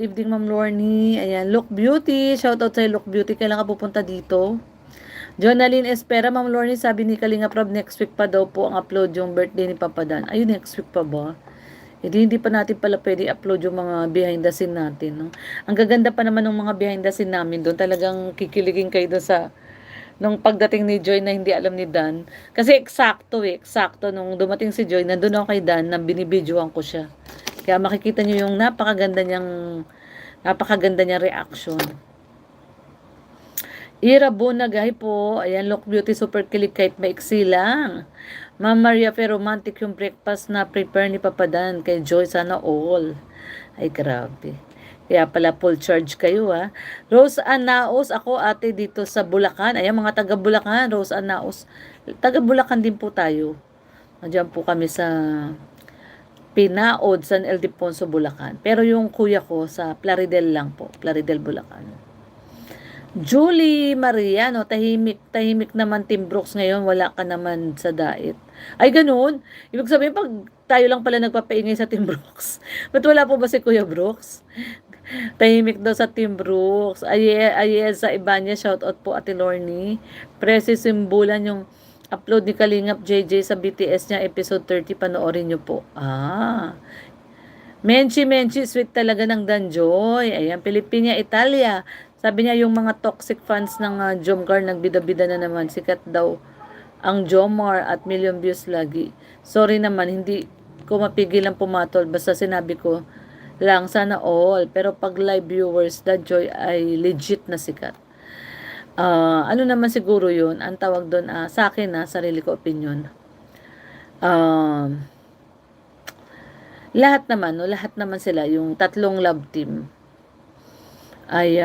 Good evening, Ma'am Lorny. Ayan, Look Beauty. Shoutout sa'yo, Look Beauty. Kailan ka pupunta dito? Jonaline Espera, Ma'am Lorny, sabi ni Kalinga Prab, next week pa daw po ang upload yung birthday ni Papa Dan. Ayun, next week pa ba? Hindi pa natin pala pwede upload yung mga behind the scene natin. No? Ang gaganda pa naman ng mga behind the scene namin doon. Talagang kikiligin kayo doon sa nung pagdating ni Joy na hindi alam ni Dan. Kasi eksakto nung dumating si Joy, nandun ako kay Dan na binibidyoan ko siya. Kaya makikita niyo yung napakaganda niyang reaction. Ira Bunagay po. Ayan, Look Beauty, super kilig kahit maiksi lang. Ma'am Maria Fe, romantic yung breakfast na prepare ni Papa Dan kay Joy, sana all. Ay, grabe. Kaya pala full charge kayo ha. Rose Anaos, ako ate dito sa Bulacan. Ayan, mga taga Bulacan, Rose Anaos. Taga Bulacan din po tayo. Nandiyan po kami sa Pinaod, San Ildefonso, Bulacan. Pero yung kuya ko sa Plaridel lang po. Plaridel, Bulacan. Julie Mariano, tahimik naman Team Brooks ngayon, wala ka naman sa diet. Ay, ganun. Ibig sabihin, pag tayo lang pala nagpapaingay sa Team Brooks. Ba't wala po ba si Kuya Brooks? Tahimik daw sa Team Brooks. Ayel sa Ibanez, shout out po Ate Lorny. Presi Simbulan yung upload ni Kalingap JJ sa BTS niya, episode 30, panoorin niyo po. Menchi, sweet talaga ng Danjoy. Ayan, Pilipinya, Italia. Sabi niya yung mga toxic fans ng Jomcar nagbida-bida na naman. Sikat daw ang Jomar at million views lagi. Sorry naman, hindi ko mapigil ang pumatol. Basta sinabi ko lang, sana all. Pero pag live viewers, Danjoy ay legit na sikat. Ano naman siguro yun? Ang tawag doon, sa akin, sarili ko opinion. Lahat naman sila, yung tatlong love team ay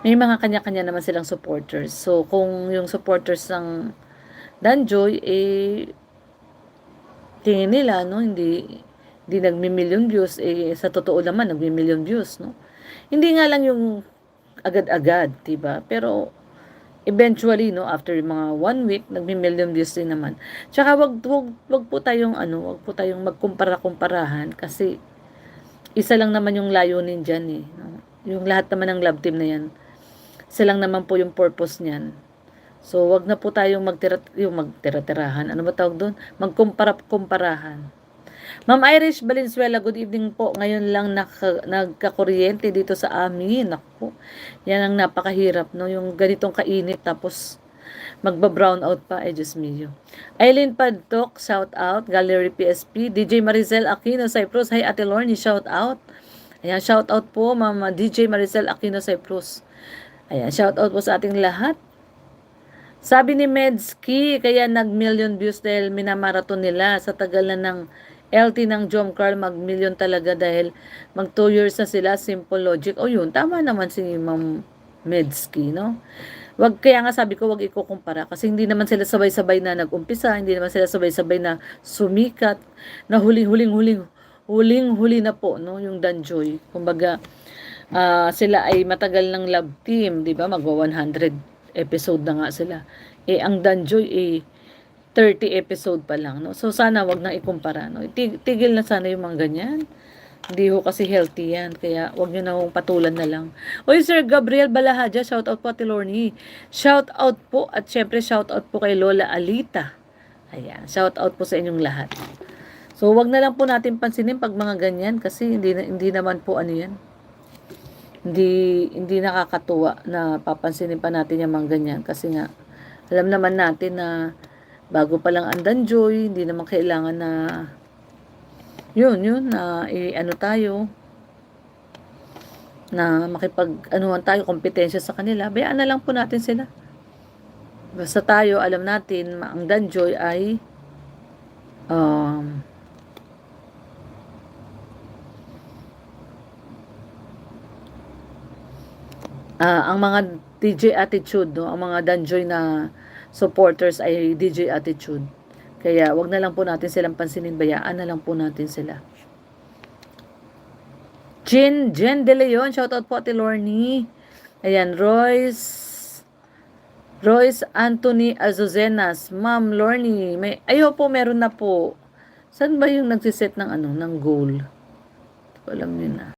may mga kanya-kanya naman silang supporters. So, kung yung supporters ng Danjoy, tingin nila, no, hindi nagmi-million views, sa totoo naman, nagmi-million views, no. Hindi nga lang yung agad-agad, diba? Pero, eventually, no, after mga 1 week, nagmi-million views din naman. Tsaka, wag po tayong, wag po tayong magkumpara-kumparahan, kasi, isa lang naman yung layunin dyan, no? Yung lahat naman ng love team na yan, silang naman po yung purpose niyan. So, wag na po tayong magtira-tirahan. Ano ba tawag doon? Magkumpara-kumparahan. Ma'am Irish Valenzuela, good evening po. Ngayon lang nagkakuryente dito sa amin. Naku, yan ang napakahirap, no? Yung ganitong kainit, tapos magba-brown out pa. Diyos mio. Eileen Padtok, shout out. Gallery PSP. DJ Maricel Aquino, Cyprus. Hi, Ate Lorny, shout out. Ayan, shout out po, Mama DJ Maricel Aquino, Cyprus. Ayan, shout out po sa ating lahat. Sabi ni Medsky, kaya nag-million views dahil minamarathon nila sa tagal na ng LT ng Jomcar, mag-million talaga dahil mag 2 years na sila, simple logic. O yun, tama naman si Ma'am Medsky, no? Kaya nga sabi ko, wag ikukumpara kasi hindi naman sila sabay-sabay na nag-umpisa, hindi naman sila sabay-sabay na sumikat, na huling-huli na po, no, yung Danjoy. Kumbaga, sila ay matagal ng love team, 'di ba? Magwa 100 episode na nga sila. Ang Danjoy 30 episode pa lang, no? So sana wag nang ikumpara, no? Tigil na sana yung mga ganyan. Hindi ho kasi healthy yan. Kaya wag niyo na hong patulan na lang. Oy, Sir Gabriel Balahaja, shout out po Ate Lorny. Shout out po at syempre shout out po kay Lola Alita. Ayan, shout out po sa inyong lahat. So wag na lang po natin pansinin pag mga ganyan kasi hindi naman po ano yan. Hindi nakakatuwa na papansinin pa natin yung mga ganyan kasi nga alam naman natin na bago pa lang ang Danjoy, hindi naman kailangan na yun na tayo na makipag-anuhan tayo, kompetensya sa kanila. Bayaan na lang po natin sila. Basta tayo alam natin ang Danjoy ay ang mga DJ attitude, no? Ang mga Danjoy na supporters ay DJ attitude. Kaya wag na lang po natin silang pansinin, bayaan na lang po natin sila. Jen De Leon, shout out po Ate Lorny. Ayan, Royce Anthony Azucenas, Ma'am Lorny, meron na po. Saan ba yung nagsiset ng ng goal? Alam niyo na.